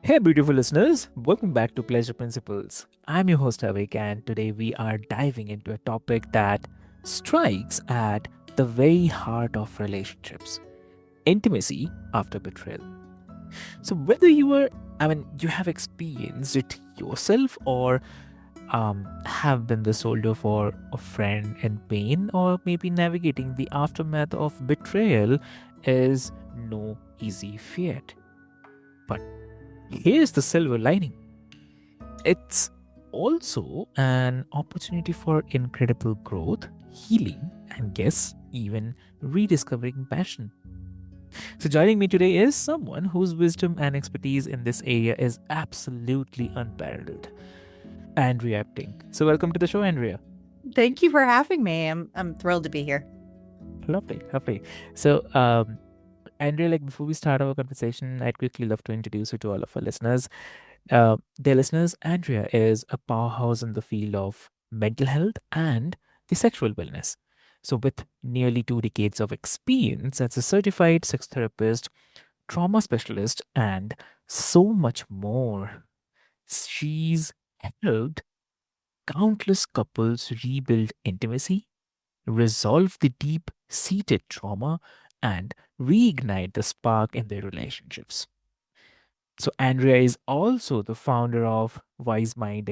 Hey, beautiful listeners, welcome back to Pleasure Principles. I'm your host, Avik, and today we are diving into a topic that strikes at the very heart of relationships: intimacy after betrayal. So, whether you have experienced it yourself or have been the soldier for a friend in pain, or maybe navigating the aftermath of betrayal is no easy feat. But here's the silver lining: it's also an opportunity for incredible growth, healing, and yes, even rediscovering passion. So, joining me today is someone whose wisdom and expertise in this area is absolutely unparalleled: Andrea Epting. So, welcome to the show, Andrea. Thank you for having me. I'm thrilled to be here. Lovely, lovely. So, Andrea, like before we start our conversation, I'd quickly love to introduce you to all of our listeners. Dear listeners, Andrea is a powerhouse in the field of mental health and the sexual wellness. So, with nearly 2 decades of experience as a certified sex therapist, trauma specialist, and so much more, she's helped countless couples rebuild intimacy, resolve the deep seated trauma, and reignite the spark in their relationships. So, Andrea is also the founder of Wise Mind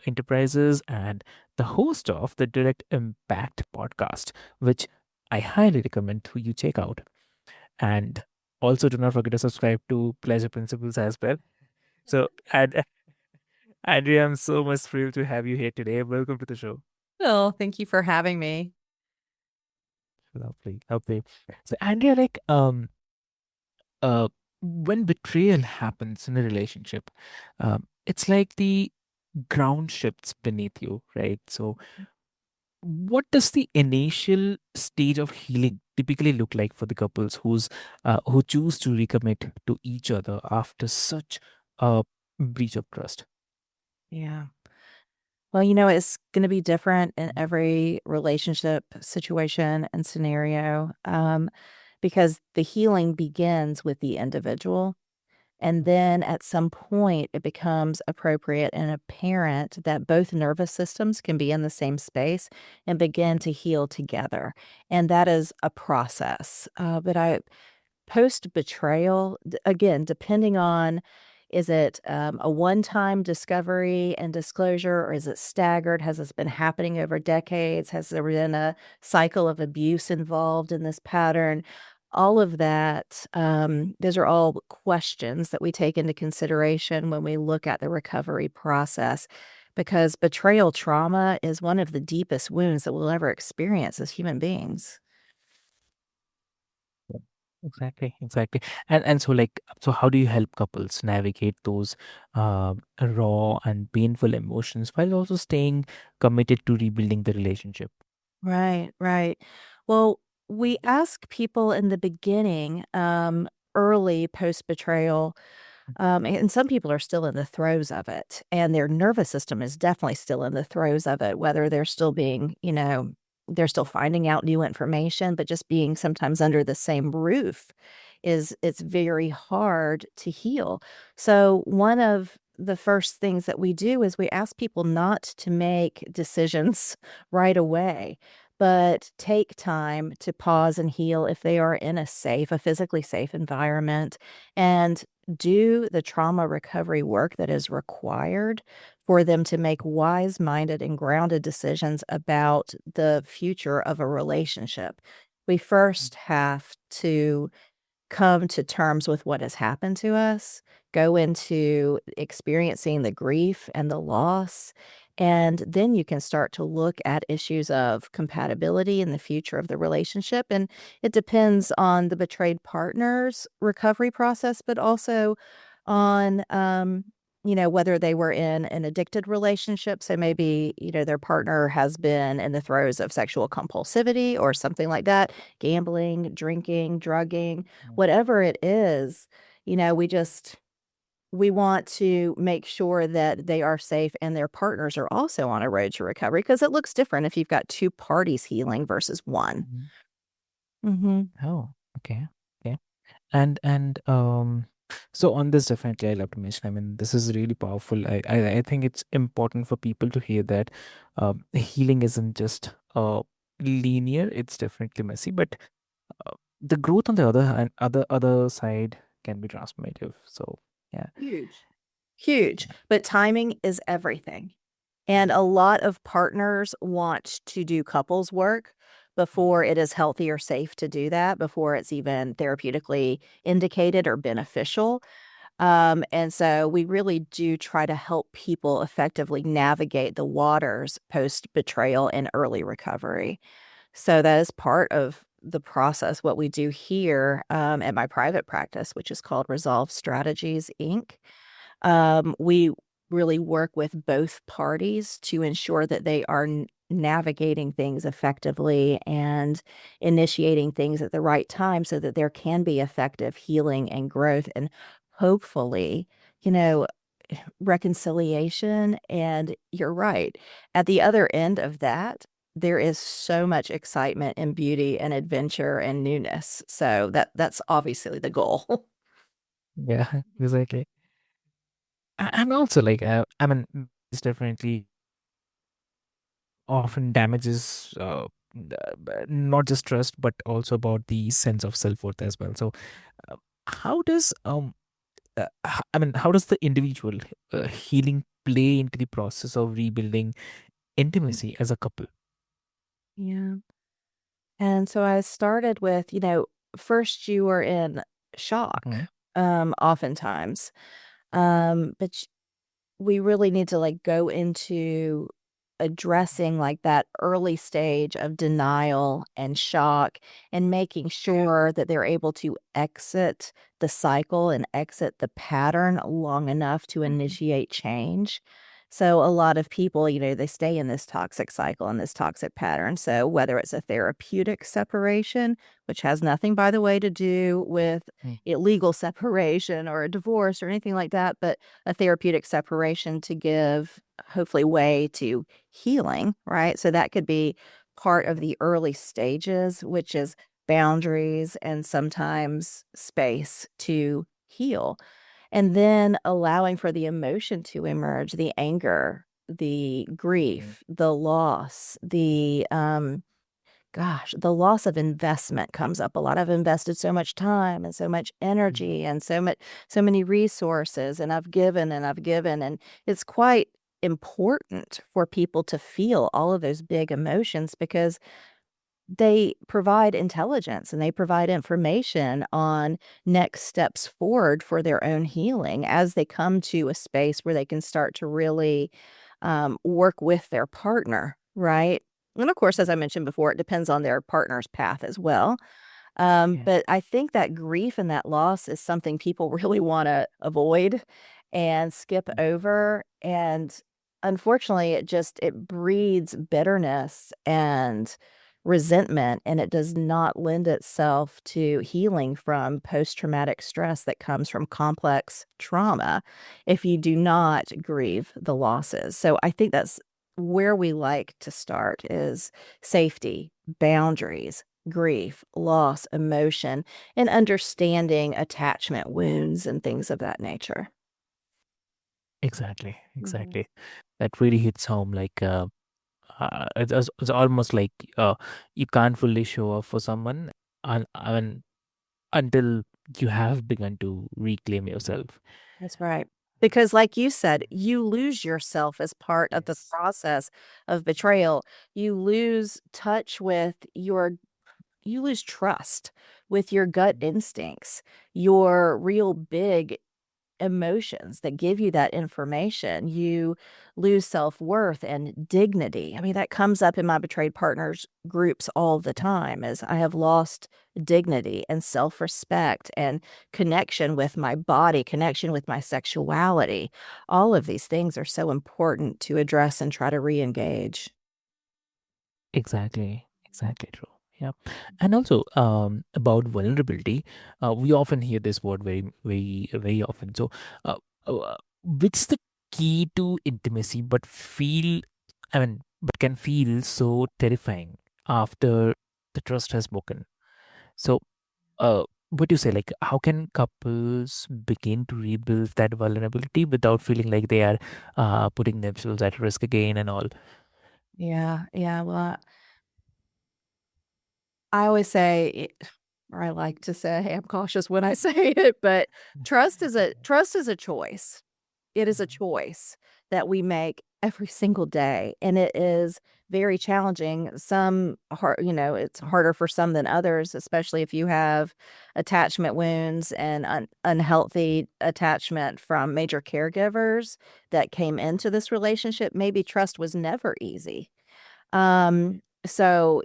Enterprises and the host of the Direct Impact podcast, which I highly recommend to you check out. And also, do not forget to subscribe to Pleasure Principles as well. So, Andrea, I'm so much thrilled to have you here today. Welcome to the show. Well, thank you for having me. Lovely, lovely. So, Andrea, uh, when betrayal happens in a relationship, it's like the ground shifts beneath you, right? So, what does the initial stage of healing typically look like for the couples who choose to recommit to each other after such a breach of trust? Yeah. Well, it's going to be different in every relationship situation and scenario because the healing begins with the individual. And then at some point, it becomes appropriate and apparent that both nervous systems can be in the same space and begin to heal together. And that is a process. But I post betrayal, again, depending on, is it a one-time discovery and disclosure, or is it staggered? Has this been happening over decades? Has there been a cycle of abuse involved in this pattern? All of that, those are all questions that we take into consideration when we look at the recovery process, because betrayal trauma is one of the deepest wounds that we'll ever experience as human beings. Yeah. Exactly, exactly. And so so how do you help couples navigate those raw and painful emotions while also staying committed to rebuilding the relationship? Right, right. Well, we ask people in the beginning, early post betrayal, and some people are still in the throes of it, and their nervous system is definitely still in the throes of it, whether they're still being, they're still finding out new information, but just being sometimes under the same roof it's very hard to heal. So one of the first things that we do is we ask people not to make decisions right away, but take time to pause and heal if they are in a physically safe environment, and do the trauma recovery work that is required for them to make wise minded and grounded decisions about the future of a relationship. We first have to come to terms with what has happened to us, go into experiencing the grief and the loss, and then you can start to look at issues of compatibility in the future of the relationship. And it depends on the betrayed partner's recovery process, but also on, whether they were in an addicted relationship. So maybe, their partner has been in the throes of sexual compulsivity or something like that, gambling, drinking, drugging, whatever it is, we want to make sure that they are safe and their partners are also on a road to recovery, because it looks different if you've got two parties healing versus one. Mhm. Mhm. Oh, okay, okay. And So on this, definitely, I love to mention. I mean, this is really powerful. I think it's important for people to hear that healing isn't just linear. It's definitely messy, but the growth on the other hand, other side can be transformative. So yeah, Huge. Huge. But timing is everything. And a lot of partners want to do couples work before it is healthy or safe to do that, before it's even therapeutically indicated or beneficial. And so we really do try to help people effectively navigate the waters post betrayal and early recovery. So that is part of the process. What we do here at my private practice, which is called Resolve Strategies Inc. We really work with both parties to ensure that they are navigating things effectively and initiating things at the right time so that there can be effective healing and growth and hopefully, you know, reconciliation. And you're right. At the other end of that, there is so much excitement and beauty and adventure and newness. So that's obviously the goal. yeah, exactly. And also, like, I mean, it's definitely often damages not just trust, but also about the sense of self worth as well. So, uh, how does I mean, how does the individual healing play into the process of rebuilding intimacy as a couple? Yeah. And so I started with, first you were in shock, Mhm. oftentimes. But we really need to like go into addressing like that early stage of denial and shock and making sure that they're able to exit the cycle and exit the pattern long enough to initiate change. So a lot of people, they stay in this toxic cycle and this toxic pattern. So whether it's a therapeutic separation, which has nothing, by the way, to do with Mm. illegal separation or a divorce or anything like that, but a therapeutic separation to give hopefully way to healing, right? So that could be part of the early stages, which is boundaries and sometimes space to heal. And then allowing for the emotion to emerge, the anger, the Mm. grief, the loss, the loss of investment comes up a lot. I've invested so much time and so much Mm. energy and so many resources, and I've given and I've given, and it's quite important for people to feel all of those big emotions because they provide intelligence and they provide information on next steps forward for their own healing as they come to a space where they can start to really work with their partner, right? And of course, as I mentioned before, it depends on their partner's path as well. Yeah. But I think that grief and that loss is something people really want to avoid and skip Mm. over. And unfortunately, it breeds bitterness and resentment, and it does not lend itself to healing from post-traumatic stress that comes from complex trauma if you do not grieve the losses. So I think that's where we like to start is safety, boundaries, grief, loss, emotion, and understanding attachment wounds and things of that nature. Exactly, Mhm. exactly. That really hits home. Like, it's almost like you can't fully show up for someone, I mean, until you have begun to reclaim yourself. That's right. Because, like you said, you lose yourself as part of the Yes. process of betrayal. You lose touch with you lose trust with your gut Mm. instincts, your real big emotions that give you that information. You lose self-worth and dignity. I mean, that comes up in my betrayed partners groups all the time as I have lost dignity and self-respect and connection with my body, connection with my sexuality. All of these things are so important to address and try to re-engage. Exactly, exactly true. Yeah. And also, about vulnerability, we often hear this word very often. So, what's the key to intimacy, but but can feel so terrifying after the trust has broken? So, uh, what do you say? Like, how can couples begin to rebuild that vulnerability without feeling like they are putting themselves at risk again and all? Yeah, yeah, well, I always say or I like to say, I'm cautious when I say it, but trust is a choice. It is a Mhm. choice that we make every single day, and it is very challenging. Some it's harder for some than others, especially if you have attachment wounds and unhealthy attachment from major caregivers that came into this relationship. Maybe trust was never easy. So,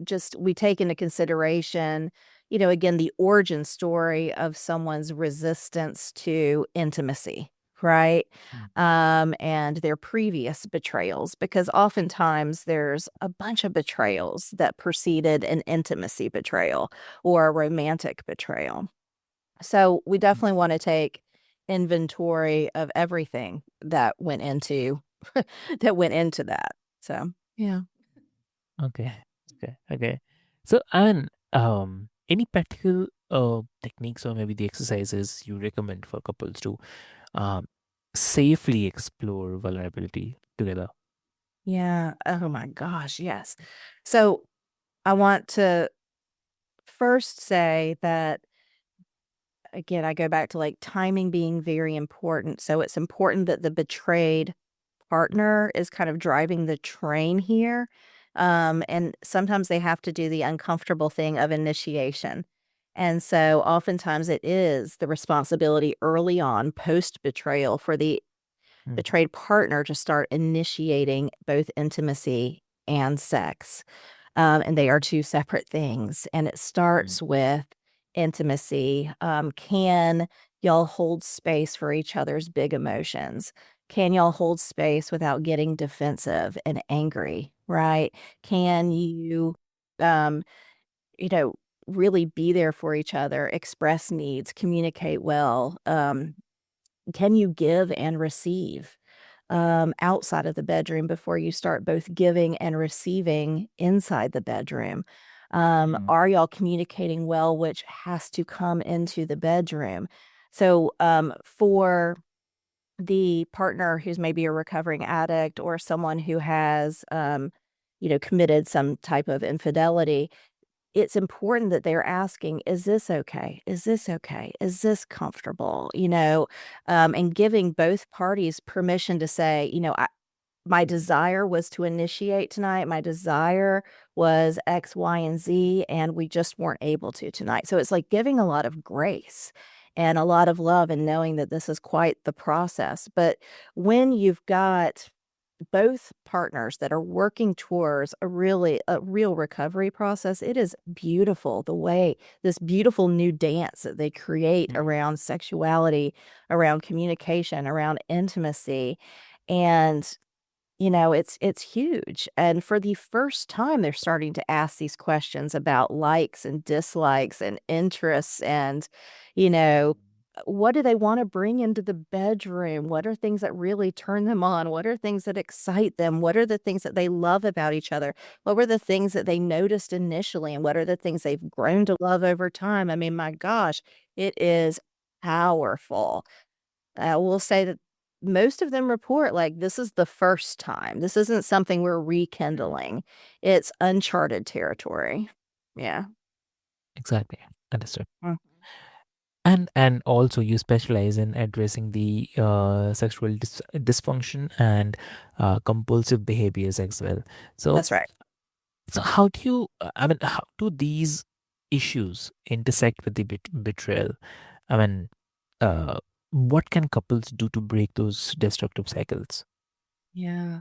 just we take into consideration, again, the origin story of someone's resistance to intimacy, right? Mm, And their previous betrayals, because oftentimes there's a bunch of betrayals that preceded an intimacy betrayal or a romantic betrayal. So we mm. definitely want to take inventory of everything that went into that went into that. So, yeah. Okay. Okay. Okay. So, and any practical techniques or maybe the exercises you recommend for couples to um, safely explore vulnerability together? Yeah. Oh my gosh, yes. So, I want to first say that, again, I go back to, like, timing being very important. So, it's important that the betrayed partner is kind of driving the train here, and sometimes they have to do the uncomfortable thing of initiation. And so, oftentimes, it is the responsibility early on, post-betrayal, for the Mm, betrayed partner to start initiating both intimacy and sex. And they are two separate things. And it mm, starts with intimacy. Can y'all hold space for each other's big emotions? Can y'all hold space without getting defensive and angry? Right? Can you, um, you know, really be there for each other, express needs, communicate well? Can you give and receive? Outside of the bedroom before you start both giving and receiving inside the bedroom? mm, Are y'all communicating well, which has to come into the bedroom? So, for the partner who's maybe a recovering addict or someone who has, committed some type of infidelity, it's important that they're asking, "Is this okay? Is this okay? Is this comfortable?" And giving both parties permission to say, my desire was to initiate tonight. My desire was X, Y, and Z, and we just weren't able to tonight. So it's like giving a lot of grace and a lot of love and knowing that this is quite the process. But when you've got both partners that are working towards a real recovery process, it is beautiful the way this beautiful new dance that they create mm, around sexuality, around communication, around intimacy. And it's huge, and for the first time, they're starting to ask these questions about likes and dislikes and interests and, you know, what do they wanna bring into the bedroom? What are things that really turn them on? What are things that excite them? What are the things that they love about each other? What were the things that they noticed initially, and what are the things they've grown to love over time? I mean, my gosh, it is powerful. I will say that most of them report, like, this is the first time. This isn't something we're mm. rekindling. It's uncharted territory. Yeah. Exactly. Understood. Mm. And also you specialize in addressing the sexual dysfunction and compulsive behaviors as well. So That's right. how do you I mean, how do these issues intersect with the betrayal? I mean, uh, what can couples do to break those destructive cycles? Yeah.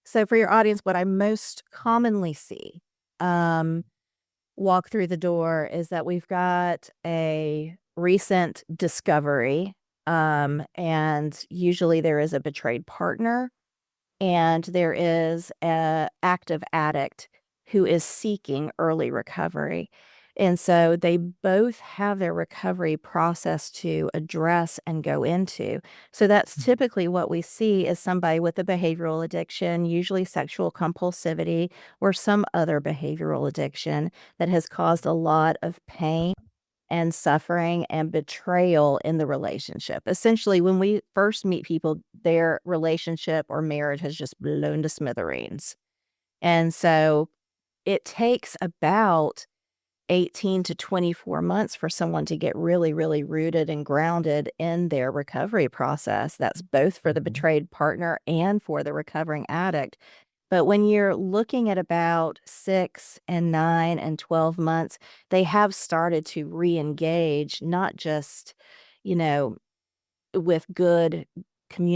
So for your audience, what I most commonly see, um, walk through the door is that we've got a recent discovery, and usually there is a betrayed partner and there is a active addict who is seeking early recovery. And so they both have their recovery process to address and go into. So that's Mhm. typically what we see is somebody with a behavioral addiction, usually sexual compulsivity or some other behavioral addiction that has caused a lot of pain. and suffering and betrayal in the relationship. Essentially, when we first meet people, their relationship or marriage has just blown to smithereens. And so it takes about 18 to 24 months for someone to get really, really rooted and grounded in their recovery process. That's both for the Mhm. betrayed partner and for the recovering addict. But when you're looking at about 6 and 9 and 12 months, they have started to re-engage, not just, you know, with good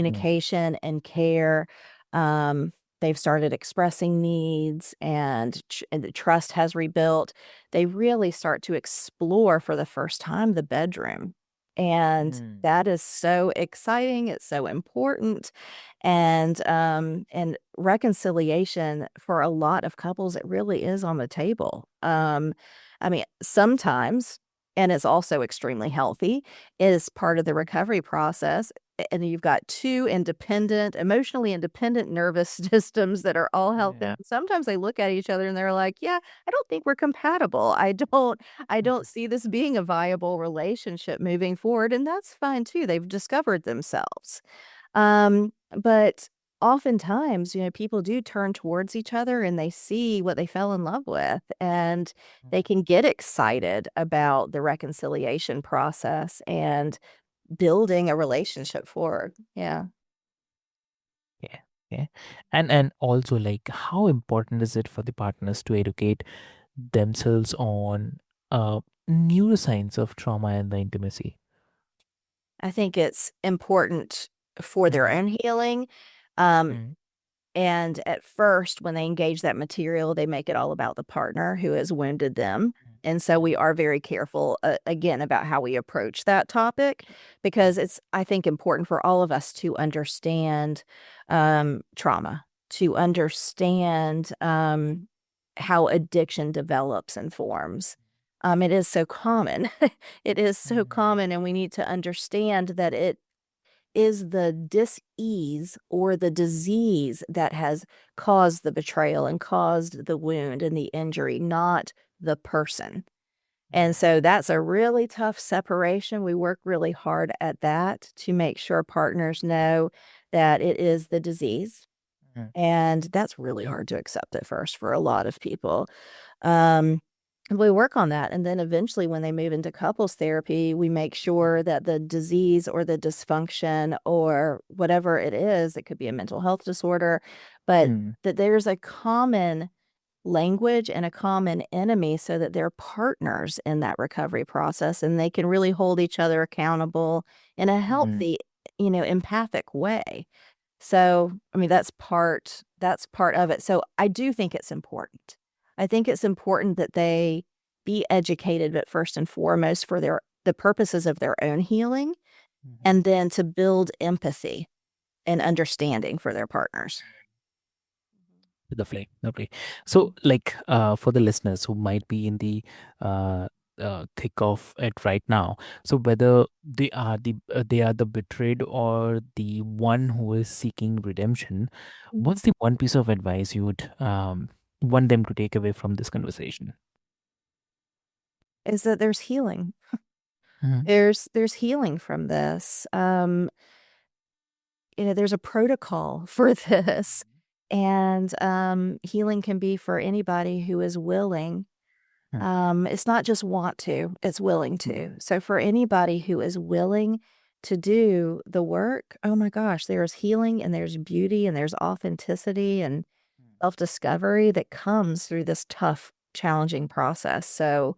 Mm, communication and care. Um, they've started expressing needs and the trust has rebuilt. They really start to explore for the first time the bedroom. And mm, that is so exciting. It's so important. And reconciliation for a lot of couples, it really is on the table. I mean, sometimes, and it's also extremely healthy, is part of the recovery process. And you've got 2 independent, emotionally independent nervous systems that are all healthy. yeah. Sometimes they look at each other and they're like, "Yeah, I don't think we're compatible. I don't see this being a viable relationship moving forward," and that's fine too. They've discovered themselves. But oftentimes, people do turn towards each other and they see what they fell in love with, and they can get excited about the reconciliation process and building a relationship forward. Yeah. Yeah, yeah. And also like how important is it for the partners to educate themselves on neuroscience of trauma and the intimacy? I think it's important for their Mm-hmm. own healing. Um, Mm-hmm. And at first, when they engage that material, they make it all about the partner who has wounded them. And so we are very careful, again, about how we approach that topic because it's, I think, important for all of us to understand trauma, to understand how addiction develops and forms. It is so common. It is so Mm-hmm. common, and we need to understand that it is the dis-ease or the disease that has caused the betrayal and caused the wound and the injury, not the person. And so that's a really tough separation. We work really hard at that to make sure partners know that it is the disease. Mm-hmm. And that's really hard to accept at first for a lot of people. Um, we work on that, and then eventually when they move into couples therapy, we make sure that the disease or the dysfunction or whatever it is, it could be a mental health disorder, but Mm-hmm. that there's a common language and a common enemy so that they're partners in that recovery process and they can really hold each other accountable in a Mm-hmm. healthy, empathic way. So, I mean, that's part of it. So, I do think it's important. I think it's important that they be educated, but first and foremost for the purposes of their own healing, Mm-hmm. and then to build empathy and understanding for their partners. Lovely, lovely. So, like, for the listeners who might be in the uh, thick of it right now, so whether they are the betrayed or the one who is seeking redemption, Mhm. what's the one piece of advice you would want them to take away from this conversation? Is that there's healing. Mhm. There's healing from this. There's a protocol for this, and healing can be for anybody who is willing. It's not just want to, it's willing Mhm. to. So for anybody who is willing to do the work, oh my gosh, there's healing and there's beauty and there's authenticity and self-discovery that comes through this tough, challenging process. So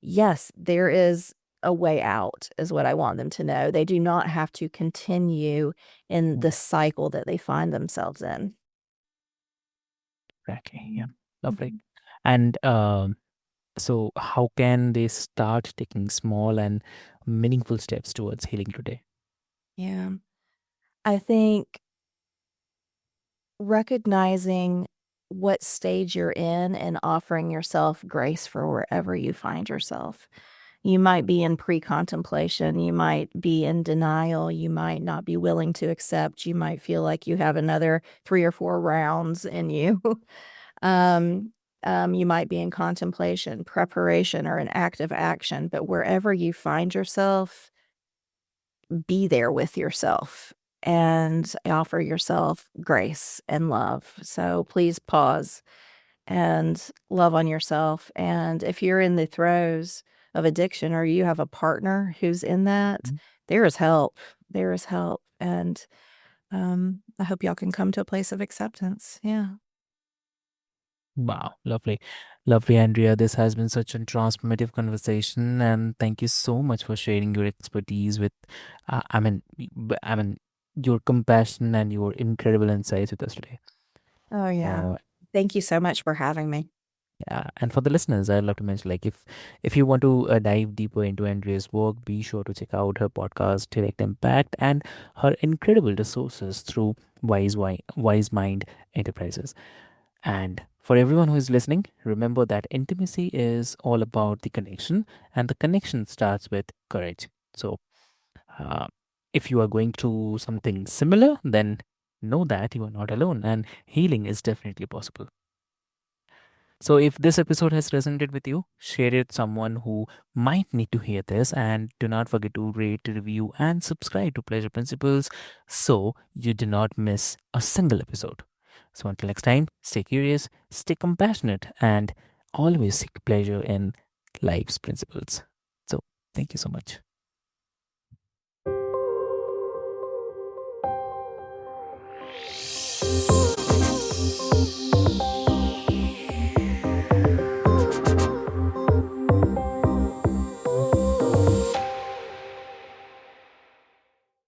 yes, there is a way out, is what I want them to know. They do not have to continue in the Mhm. cycle that they find themselves in. Exactly. Yeah. Lovely. Mhm. And so, how can they start taking small and meaningful steps towards healing today? Yeah. I think recognizing what stage you're in and offering yourself grace for wherever you find yourself. You might be in pre-contemplation, you might be in denial, you might not be willing to accept, you might feel like you have another 3 or 4 rounds in you. Um, You might be in contemplation, preparation, or an active action, but wherever you find yourself, be there with yourself and offer yourself grace and love. So please pause and love on yourself. And if you're in the throes of addiction or you have a partner who's in that, Mhm. there is help. There is help. And I hope y'all can come to a place of acceptance. Yeah. Wow, lovely. Lovely, Andrea. This has been such a transformative conversation, and thank you so much for sharing your expertise with, I mean, your compassion and your incredible insights with us today. Oh, yeah. Uh, Thank you so much for having me. yeah, and for the listeners, I'd love to mention, like, if you want to dive deeper into Andrea's work, be sure to check out her podcast, Direct Impact, and her incredible resources through Wise Mind Enterprises. And for everyone who is listening, remember that intimacy is all about the connection, and the connection starts with courage. So, uh, if you are going through something similar, then know that you are not alone, and healing is definitely possible. So, if this episode has resonated with you, share it with someone who might need to hear this. And do not forget to rate, review, and subscribe to Pleasure Principles so you do not miss a single episode. So, until next time, stay curious, stay compassionate, and always seek pleasure in life's principles. So, thank you so much.